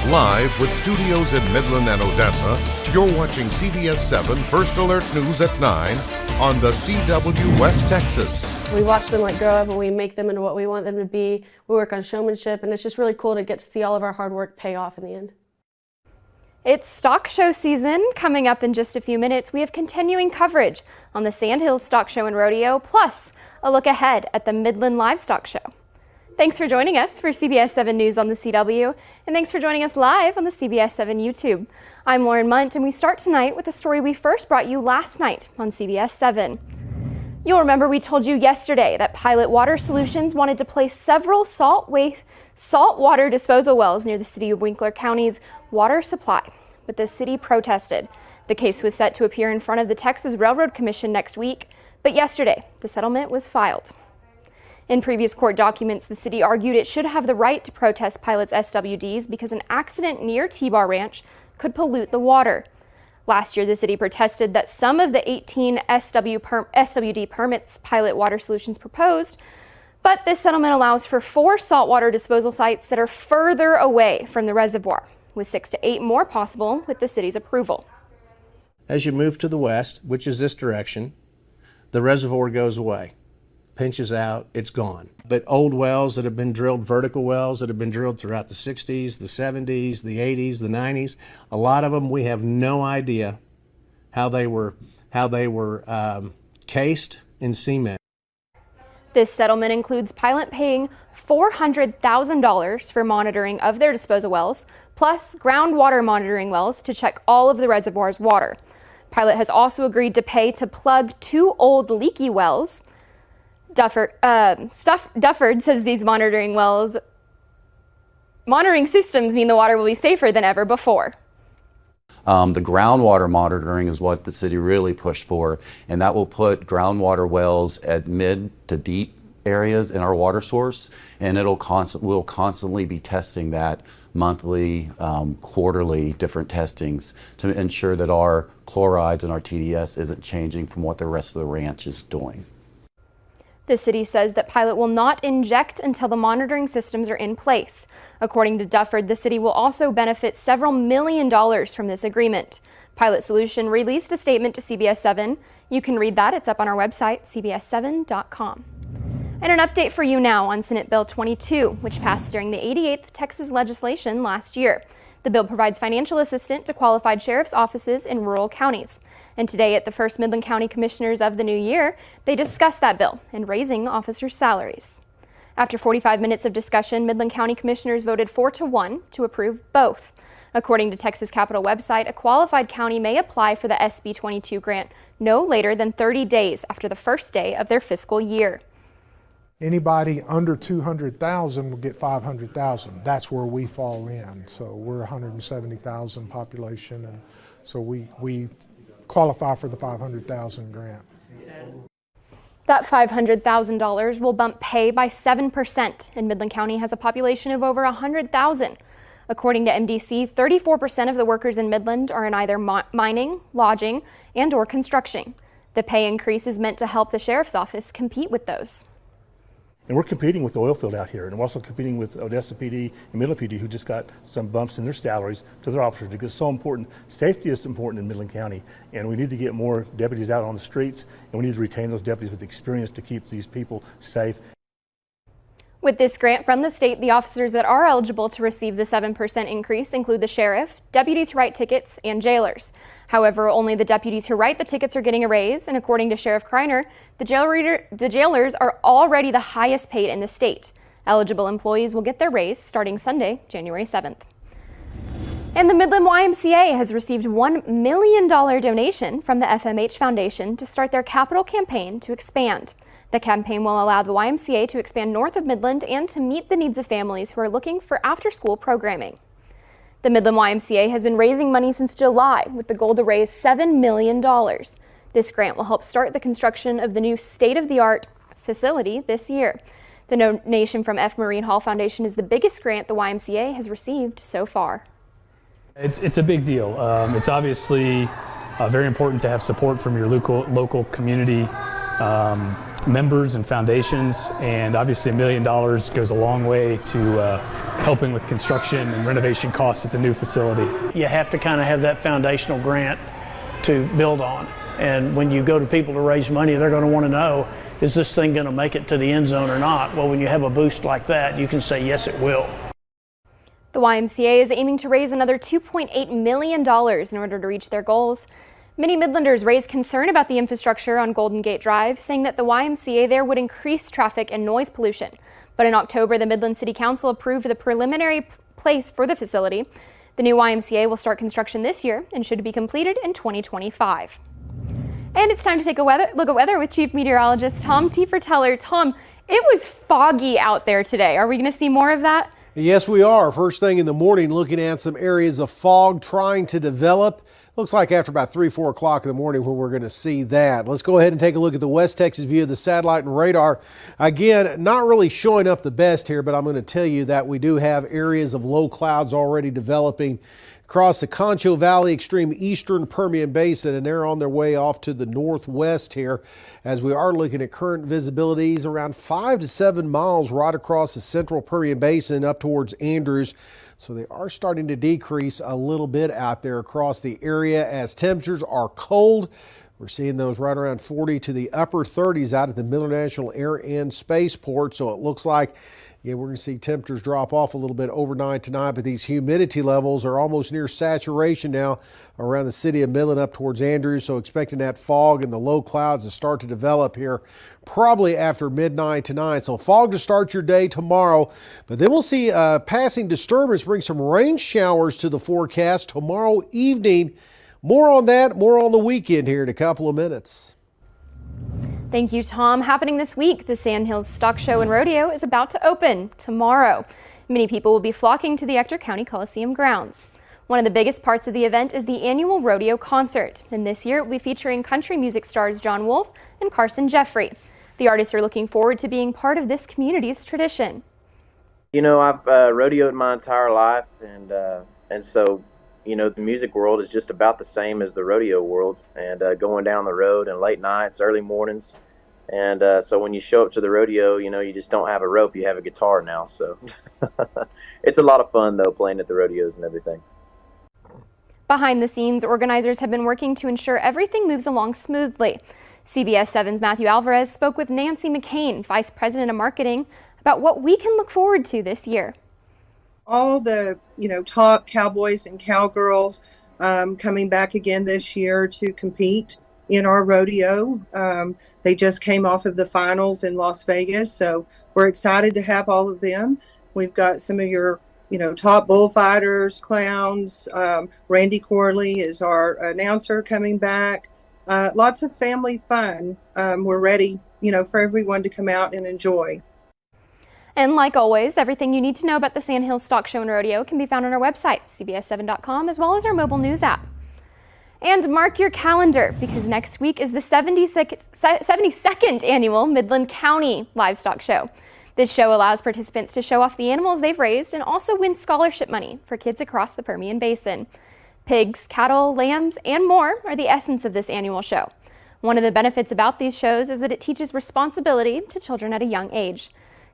Live with studios in Midland and Odessa, you're watching CBS7 First Alert News at 9 on the CW West Texas. We watch them grow up and we make them into what we want them to be. We work on showmanship, and it's just really cool to get to see all of our hard work pay off in the end. It's stock show season. Coming up in just a few minutes, we have continuing coverage on the Sandhills Stock Show and Rodeo, plus a look ahead at the Midland Livestock Show. Thanks for joining us for CBS7 News on the CW, and thanks for joining us live on the CBS7 YouTube. I'm Lauren Munt, and we start tonight with a story we first brought you last night on CBS7. You'll remember we told you yesterday that Pilot Water Solutions wanted to place several saltwater disposal wells near the city of Winkler County's water supply, but the city protested. The case was set to appear in front of the Texas Railroad Commission next week, but yesterday the settlement was filed. In previous court documents, the city argued it should have the right to protest Pilot's SWDs because an accident near T-Bar Ranch could pollute the water. Last year, the city protested that some of the 18 SWD permits Pilot Water Solutions proposed, but this settlement allows for 4 saltwater disposal sites that are further away from the reservoir, with 6 to 8 more possible with the city's approval. As you move to the west, which is this direction, the reservoir goes away. Pinches out, it's gone. But old wells that have been drilled, vertical wells that have been drilled throughout the 60s, the 70s, the 80s, the 90s, a lot of them we have no idea how they were cased in cement. This settlement includes Pilot paying $400,000 for monitoring of their disposal wells, plus groundwater monitoring wells to check all of the reservoir's water. Pilot has also agreed to pay to plug 2 old leaky wells. Dufford says these monitoring systems mean the water will be safer than ever before. The groundwater monitoring is what the city really pushed for, and that will put groundwater wells at mid to deep areas in our water source, and we'll constantly be testing that monthly, quarterly, different testings to ensure that our chlorides and our TDS isn't changing from what the rest of the ranch is doing. The city says that Pilot will not inject until the monitoring systems are in place. According to Dufford, the city will also benefit several $1 million from this agreement. Pilot Solution released a statement to CBS7. You can read that. It's up on our website, cbs7.com. And an update for you now on Senate Bill 22, which passed during the 88th Texas legislation last year. The bill provides financial assistance to qualified sheriff's offices in rural counties. And today at the first Midland County Commissioners of the new year, they discussed that bill and raising officers' salaries. After 45 minutes of discussion, Midland County Commissioners voted 4-1 to approve both. According to Texas Capitol website, a qualified county may apply for the SB 22 grant no later than 30 days after the first day of their fiscal year. Anybody under 200,000 will get 500,000. That's where we fall in. So we're 170,000 population, and so we qualify for the 500,000 grant. That $500,000 will bump pay by 7%, and Midland County has a population of over 100,000. According to MDC, 34% of the workers in Midland are in either mining, lodging, and/or construction. The pay increase is meant to help the sheriff's office compete with those. And we're competing with the oil field out here, and we're also competing with Odessa PD and Midland PD, who just got some bumps in their salaries to their officers because it's so important. Safety is important in Midland County, and we need to get more deputies out on the streets, and we need to retain those deputies with experience to keep these people safe. With this grant from the state, the officers that are eligible to receive the 7% increase include the sheriff, deputies who write tickets, and jailers. However, only the deputies who write the tickets are getting a raise, and according to Sheriff Kreiner, the jailers are already the highest paid in the state. Eligible employees will get their raise starting Sunday, January 7th. And the Midland YMCA has received $1 million donation from the FMH Foundation to start their capital campaign to expand. The campaign will allow the YMCA to expand north of Midland and to meet the needs of families who are looking for after-school programming. The Midland YMCA has been raising money since July with the goal to raise $7 million. This grant will help start the construction of the new state-of-the-art facility this year. The donation from F. Marine Hall Foundation is the biggest grant the YMCA has received so far. It's a big deal. It's obviously very important to have support from your local community members and foundations, and obviously $1 million goes a long way to helping with construction and renovation costs at the new facility. You have to kind of have that foundational grant to build on. And when you go to people to raise money, they're going to want to know, is this thing going to make it to the end zone or not? Well, when you have a boost like that, you can say, yes, it will. The YMCA is aiming to raise another $2.8 million in order to reach their goals. Many Midlanders raised concern about the infrastructure on Golden Gate Drive, saying that the YMCA there would increase traffic and noise pollution. But in October, the Midland City Council approved the preliminary place for the facility. The new YMCA will start construction this year and should be completed in 2025. And it's time to take a look at weather with Chief Meteorologist Tom Tieferteller. Tom, it was foggy out there today. Are we going to see more of that? Yes, we are. First thing in the morning, looking at some areas of fog trying to develop. Looks like after about 3, 4 o'clock in the morning when we're going to see that. Let's go ahead and take a look at the West Texas view of the satellite and radar. Again, not really showing up the best here, but I'm going to tell you that we do have areas of low clouds already developing across the Concho Valley, extreme eastern Permian Basin, and they're on their way off to the northwest here as we are looking at current visibilities around 5 to 7 miles right across the central Permian Basin up towards Andrews. So they are starting to decrease a little bit out there across the area as temperatures are cold. We're seeing those right around 40 to the upper 30s out at the Miller National Air and Spaceport. So it looks like we're going to see temperatures drop off a little bit overnight tonight, but these humidity levels are almost near saturation now around the city of Midland up towards Andrews. So expecting that fog and the low clouds to start to develop here probably after midnight tonight. So fog to start your day tomorrow, but then we'll see passing disturbance bring some rain showers to the forecast tomorrow evening. More on that, more on the weekend here in a couple of minutes. Thank you, Tom. Happening this week, the Sandhills Stock Show and Rodeo is about to open tomorrow. Many people will be flocking to the Ector County Coliseum grounds. One of the biggest parts of the event is the annual rodeo concert, and this year it will be featuring country music stars John Wolfe and Carson Jeffrey. The artists are looking forward to being part of this community's tradition. You know, I've rodeoed my entire life, and so the music world is just about the same as the rodeo world, and going down the road and late nights, early mornings. And so when you show up to the rodeo, you just don't have a rope, you have a guitar now. So it's a lot of fun, though, playing at the rodeos and everything. Behind the scenes, organizers have been working to ensure everything moves along smoothly. CBS7's Matthew Alvarez spoke with Nancy McCain, Vice President of Marketing, about what we can look forward to this year. All the, top cowboys and cowgirls coming back again this year to compete in our rodeo. They just came off of the finals in Las Vegas, so we're excited to have all of them. We've got some of your, top bullfighters, clowns. Randy Corley is our announcer coming back. Lots of family fun. We're ready, for everyone to come out and enjoy. And like always, everything you need to know about the Sandhills Stock Show and Rodeo can be found on our website, CBS7.com, as well as our mobile news app. And mark your calendar, because next week is the 72nd annual Midland County Livestock Show. This show allows participants to show off the animals they've raised and also win scholarship money for kids across the Permian Basin. Pigs, cattle, lambs, and more are the essence of this annual show. One of the benefits about these shows is that it teaches responsibility to children at a young age.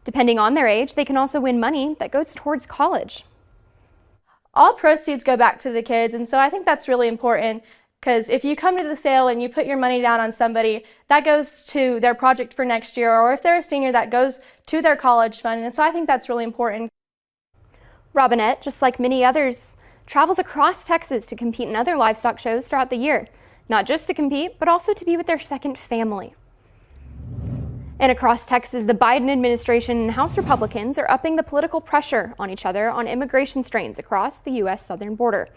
Depending on their age, they can also win money that goes towards college. All proceeds go back to the kids, and so I think that's really important, because if you come to the sale and you put your money down on somebody, that goes to their project for next year, or if they're a senior, that goes to their college fund, and so I think that's really important. Robinette, just like many others, travels across Texas to compete in other livestock shows throughout the year, not just to compete, but also to be with their second family. And across Texas, the Biden administration and House Republicans are upping the political pressure on each other on immigration strains across the U.S. southern border.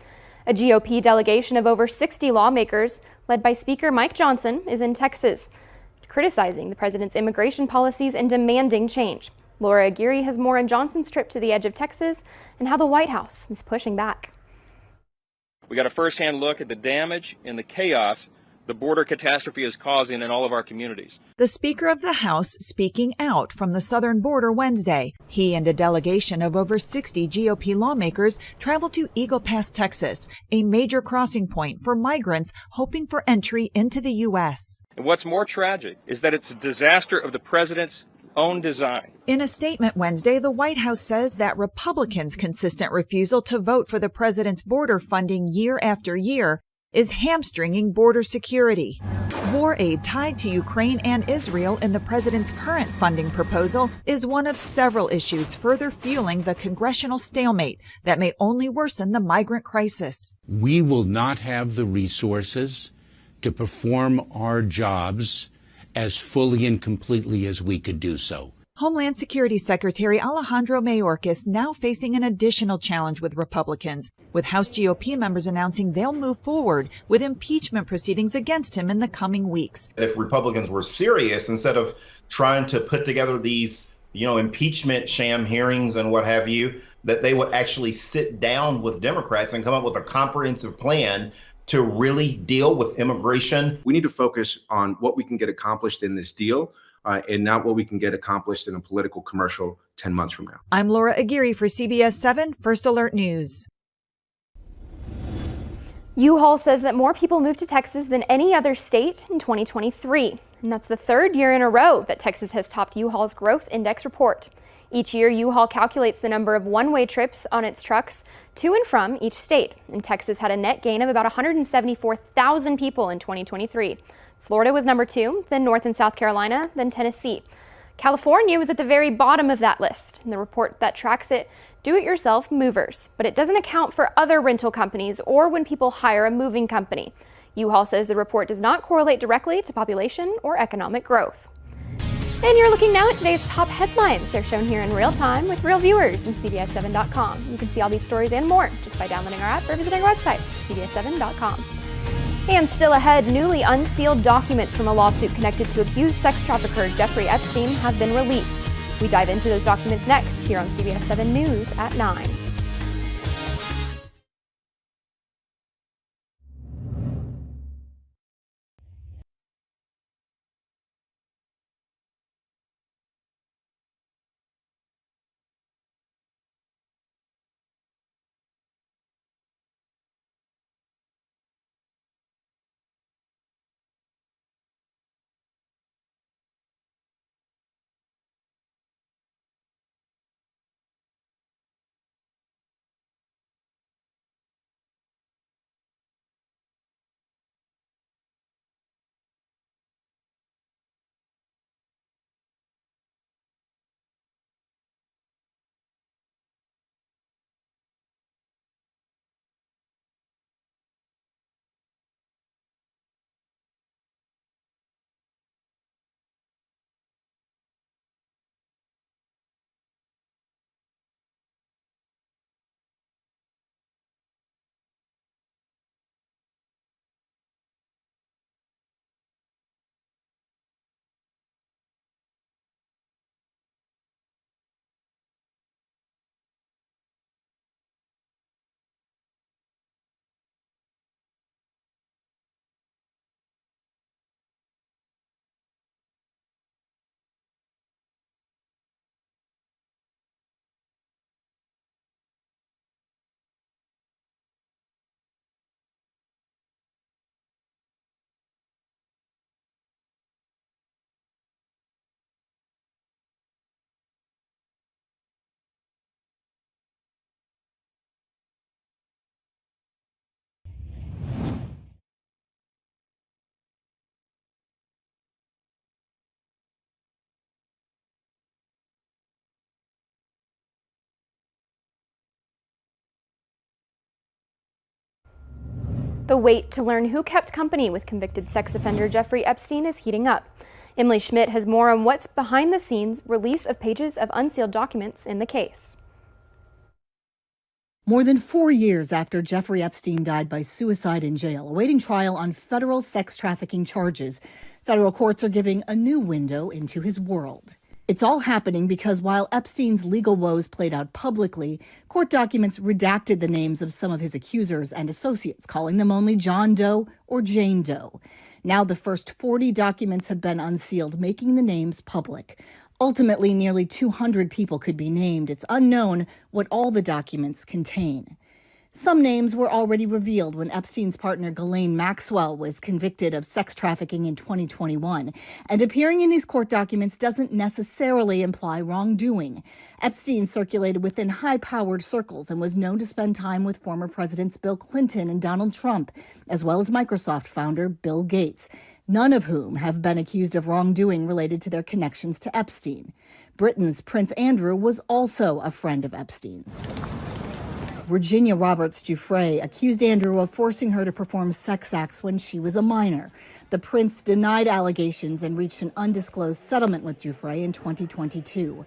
A GOP delegation of over 60 lawmakers, led by Speaker Mike Johnson, is in Texas, criticizing the president's immigration policies and demanding change. Laura Aguirre has more on Johnson's trip to the edge of Texas and how the White House is pushing back. We got a first-hand look at the damage and the chaos the border catastrophe is causing in all of our communities. The Speaker of the House speaking out from the southern border Wednesday. He and a delegation of over 60 GOP lawmakers traveled to Eagle Pass, Texas, a major crossing point for migrants hoping for entry into the U.S. And what's more tragic is that it's a disaster of the president's own design. In a statement Wednesday, the White House says that Republicans' consistent refusal to vote for the president's border funding year after year is hamstringing border security. War aid tied to Ukraine and Israel in the president's current funding proposal is one of several issues further fueling the congressional stalemate that may only worsen the migrant crisis. We will not have the resources to perform our jobs as fully and completely as we could do so. Homeland Security Secretary Alejandro Mayorkas now facing an additional challenge with Republicans, with House GOP members announcing they'll move forward with impeachment proceedings against him in the coming weeks. If Republicans were serious, instead of trying to put together these, impeachment sham hearings and what have you, that they would actually sit down with Democrats and come up with a comprehensive plan to really deal with immigration. We need to focus on what we can get accomplished in this deal. And not what we can get accomplished in a political commercial 10 months from now. I'm Laura Aguirre for CBS7 First Alert News. U-Haul says that more people moved to Texas than any other state in 2023. And that's the third year in a row that Texas has topped U-Haul's Growth Index report. Each year, U-Haul calculates the number of one-way trips on its trucks to and from each state. And Texas had a net gain of about 174,000 people in 2023. Florida was number 2, then North and South Carolina, then Tennessee. California was at the very bottom of that list. And the report that tracks it, do-it-yourself movers, but it doesn't account for other rental companies or when people hire a moving company. U-Haul says the report does not correlate directly to population or economic growth. And you're looking now at today's top headlines. They're shown here in real time with real viewers in CBS7.com. You can see all these stories and more just by downloading our app or visiting our website, CBS7.com. And still ahead, newly unsealed documents from a lawsuit connected to accused sex trafficker Jeffrey Epstein have been released. We dive into those documents next here on CBS 7 News at 9. The wait to learn who kept company with convicted sex offender Jeffrey Epstein is heating up. Emily Schmidt has more on what's behind the scenes release of pages of unsealed documents in the case. More than 4 years after Jeffrey Epstein died by suicide in jail, awaiting trial on federal sex trafficking charges, federal courts are giving a new window into his world. It's all happening because while Epstein's legal woes played out publicly, court documents redacted the names of some of his accusers and associates, calling them only John Doe or Jane Doe. Now the first 40 documents have been unsealed, making the names public. Ultimately, nearly 200 people could be named. It's unknown what all the documents contain. Some names were already revealed when Epstein's partner Ghislaine Maxwell was convicted of sex trafficking in 2021. And appearing in these court documents doesn't necessarily imply wrongdoing. Epstein circulated within high-powered circles and was known to spend time with former Presidents Bill Clinton and Donald Trump, as well as Microsoft founder Bill Gates, none of whom have been accused of wrongdoing related to their connections to Epstein. Britain's Prince Andrew was also a friend of Epstein's. Virginia Roberts Giuffre accused Andrew of forcing her to perform sex acts when she was a minor. The prince denied allegations and reached an undisclosed settlement with Giuffre in 2022.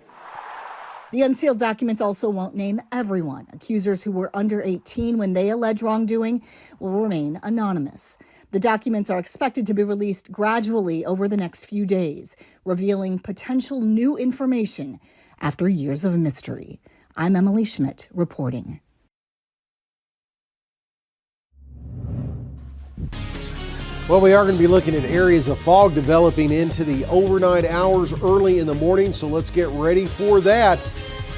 The unsealed documents also won't name everyone. Accusers who were under 18 when they allege wrongdoing will remain anonymous. The documents are expected to be released gradually over the next few days, revealing potential new information after years of mystery. I'm Emily Schmidt reporting. Well, we are going to be looking at areas of fog developing into the overnight hours early in the morning, so let's get ready for that.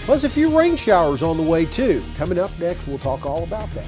Plus a few rain showers on the way too. Coming up next, we'll talk all about that.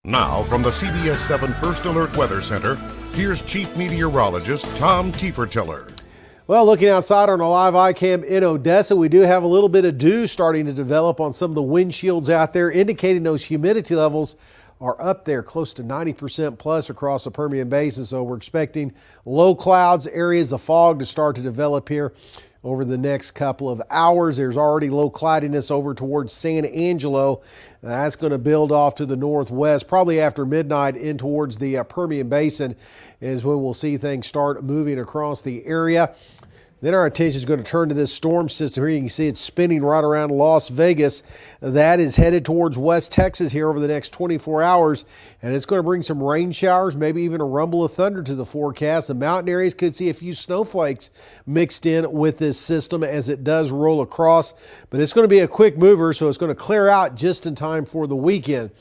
Now, from the CBS7 First Alert Weather Center, here's Chief Meteorologist Tom Tiefertiller. Well, looking outside on a live iCam in Odessa, we do have a little bit of dew starting to develop on some of the windshields out there, indicating those humidity levels are up there close to 90% plus across the Permian Basin. So we're expecting low clouds, areas of fog to start to develop here over the next couple of hours. There's already low cloudiness over towards San Angelo. That's going to build off to the northwest. Probably after midnight in towards the Permian Basin is when we'll see things start moving across the area. Then our attention is going to turn to this storm system here. You can see it's spinning right around Las Vegas. That is headed towards West Texas here over the next 24 hours. And it's going to bring some rain showers, maybe even a rumble of thunder to the forecast. The mountain areas could see a few snowflakes mixed in with this system as it does roll across. But it's going to be a quick mover, so it's going to clear out just in time for the weekend.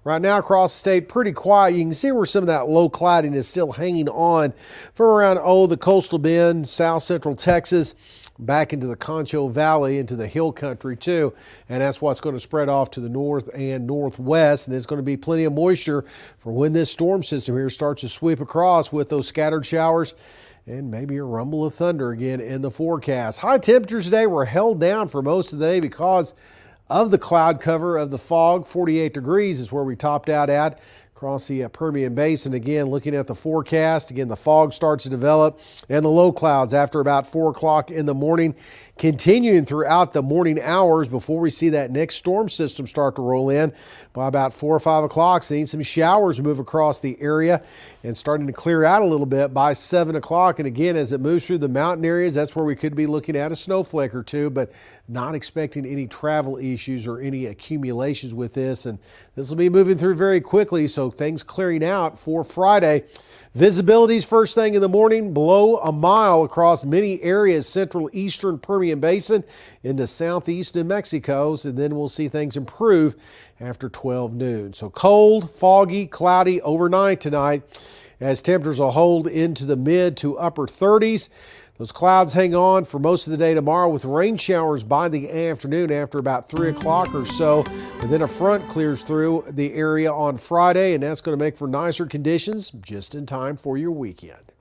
Right now across the state, pretty quiet. You can see where some of that low cloudiness is still hanging on from around, the coastal bend, south central Texas, back into the Concho Valley, into the hill country too. And that's what's going to spread off to the north and northwest. And there's going to be plenty of moisture for when this storm system here starts to sweep across with those scattered showers and maybe a rumble of thunder again in the forecast. High temperatures today were held down for most of the day because of the cloud cover of the fog. 48 degrees is where we topped out at across the Permian Basin. Again, looking at the forecast, again, the fog starts to develop and the low clouds after about 4 o'clock in the morning, continuing throughout the morning hours before we see that next storm system start to roll in. By about 4 or 5 o'clock, seeing some showers move across the area and starting to clear out a little bit by 7 o'clock. And again, as it moves through the mountain areas, that's where we could be looking at a snowflake or two, but not expecting any travel issues or any accumulations with this. And this will be moving through very quickly, so things clearing out for Friday. Visibility's first thing in the morning, below a mile across many areas, central eastern Permian Basin into southeast New Mexico. And then we'll see things improve after 12 noon. So cold, foggy, cloudy overnight tonight as temperatures will hold into the mid to upper 30s. Those clouds hang on for most of the day tomorrow with rain showers by the afternoon after about 3 o'clock or so. But then a front clears through the area on Friday, and that's going to make for nicer conditions just in time for your weekend.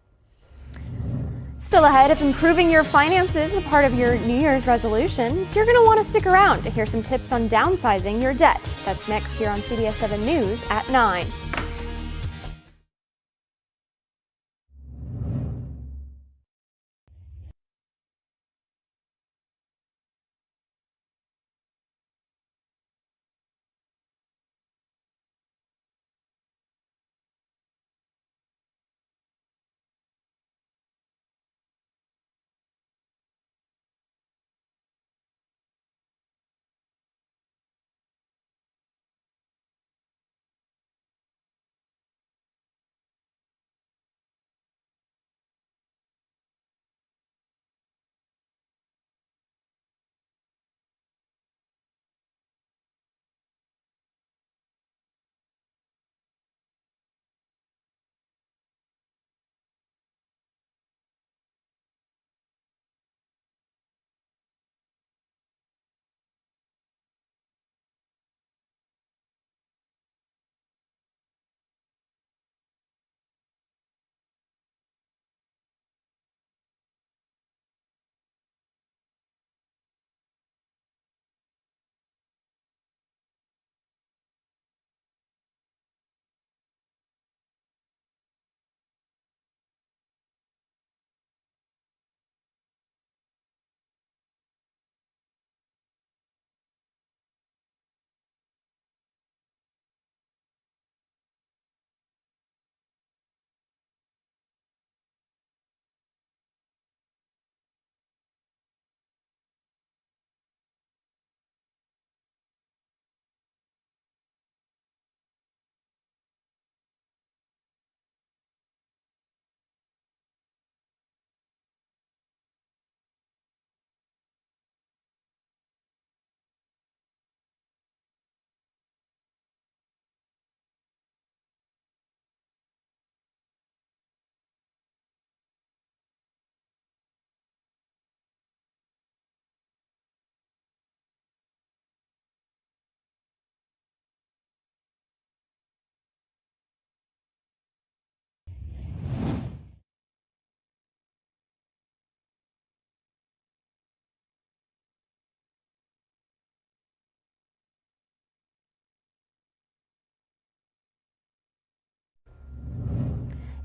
Still ahead, if improving your finances is a part of your New Year's resolution, you're going to want to stick around to hear some tips on downsizing your debt. That's next here on CBS 7 News at 9.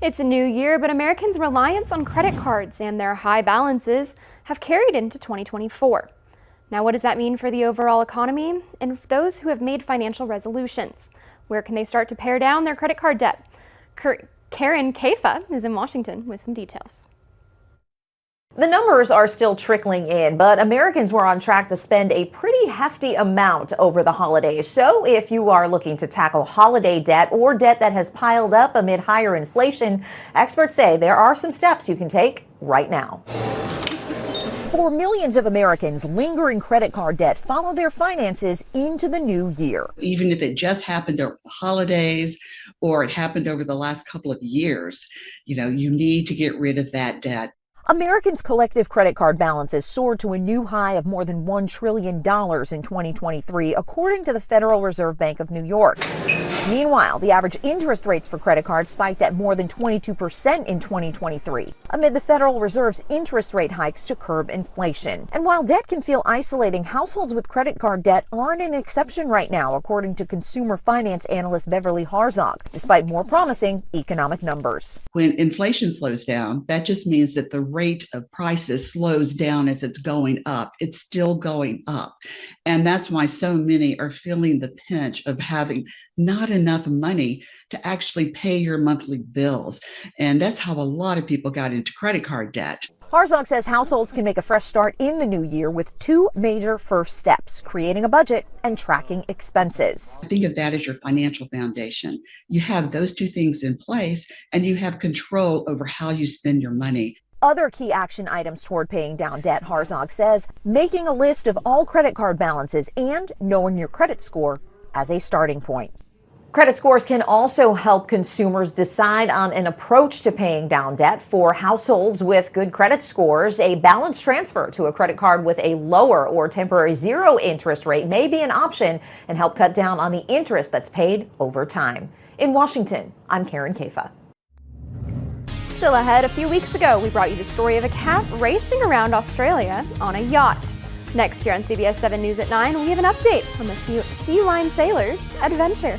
It's a new year, but Americans' reliance on credit cards and their high balances have carried into 2024. Now, what does that mean for the overall economy and for those who have made financial resolutions? Where can they start to pare down their credit card debt? Karen Kaifa is in Washington with some details. The numbers are still trickling in, but Americans were on track to spend a pretty hefty amount over the holidays. So if you are looking to tackle holiday debt or debt that has piled up amid higher inflation, experts say there are some steps you can take right now. For millions of Americans, lingering credit card debt follow their finances into the new year. Even if it just happened over the holidays or it happened over the last couple of years, you need to get rid of that debt. Americans' collective credit card balances soared to a new high of more than $1 trillion in 2023, according to the Federal Reserve Bank of New York. Meanwhile, the average interest rates for credit cards spiked at more than 22% in 2023, amid the Federal Reserve's interest rate hikes to curb inflation. And while debt can feel isolating, households with credit card debt aren't an exception right now, according to consumer finance analyst Beverly Harzog, despite more promising economic numbers. When inflation slows down, that just means that the rate of prices slows down as it's going up. It's still going up. And that's why so many are feeling the pinch of having not enough money to actually pay your monthly bills. And that's how a lot of people got into credit card debt. Harzog says households can make a fresh start in the new year with two major first steps: creating a budget and tracking expenses. Think of that as your financial foundation. You have those two things in place and you have control over how you spend your money. Other key action items toward paying down debt, Harzog says, making a list of all credit card balances and knowing your credit score as a starting point. Credit scores can also help consumers decide on an approach to paying down debt. For households with good credit scores, a balance transfer to a credit card with a lower or temporary zero interest rate may be an option and help cut down on the interest that's paid over time. In Washington, I'm Karen Kafa. Still ahead, a few weeks ago, we brought you the story of a cat racing around Australia on a yacht. Next year on CBS7 News at 9, we have an update on the feline sailor's adventure.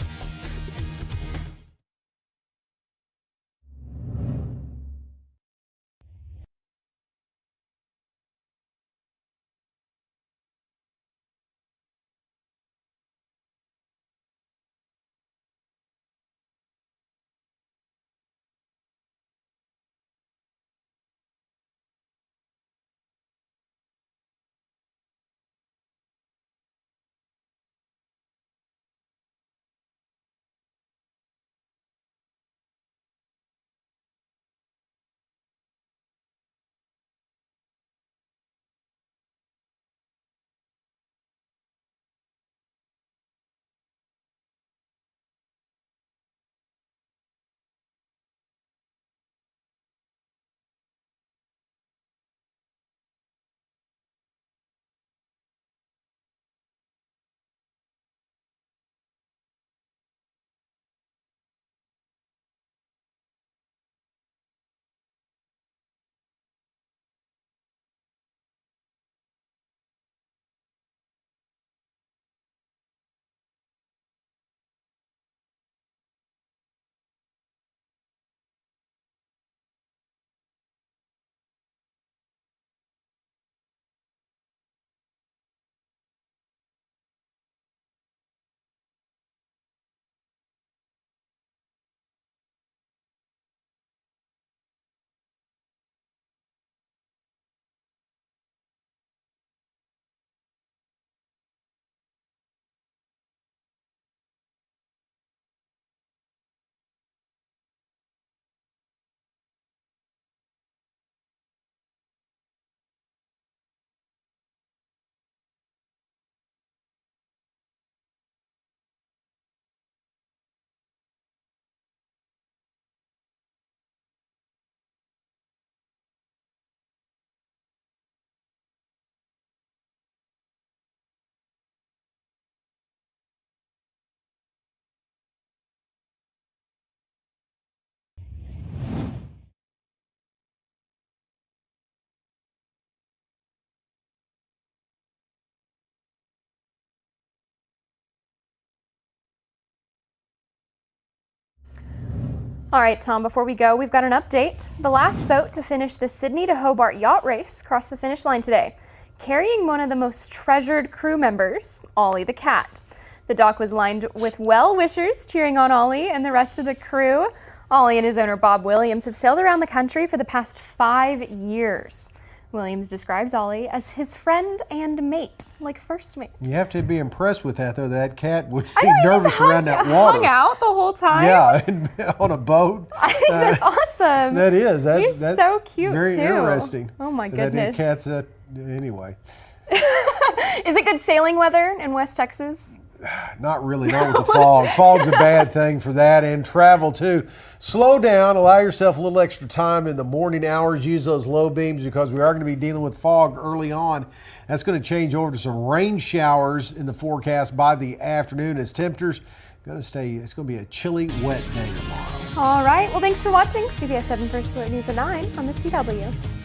All right, Tom, before we go, we've got an update. The last boat to finish the Sydney to Hobart yacht race crossed the finish line today, carrying one of the most treasured crew members, Ollie the cat. The dock was lined with well-wishers cheering on Ollie and the rest of the crew. Ollie and his owner, Bob Williams, have sailed around the country for the past 5 years. Williams describes Ollie as his friend and mate, like first mate. You have to be impressed with that, though. That cat would be nervous around that water. Hung out the whole time. Yeah, and on a boat. I think that's awesome. That is. He's that's so cute, very too. Very interesting. Oh, my goodness. That cat's Anyway. Is it good sailing weather in West Texas? Not really, not with the fog. Fog's a bad thing for that, and travel too. Slow down, allow yourself a little extra time in the morning hours. Use those low beams because we are going to be dealing with fog early on. That's going to change over to some rain showers in the forecast by the afternoon as temperatures going to stay. It's going to be a chilly, wet day tomorrow. All right. Well, thanks for watching CBS 7 First Alert News at 9 on the CW.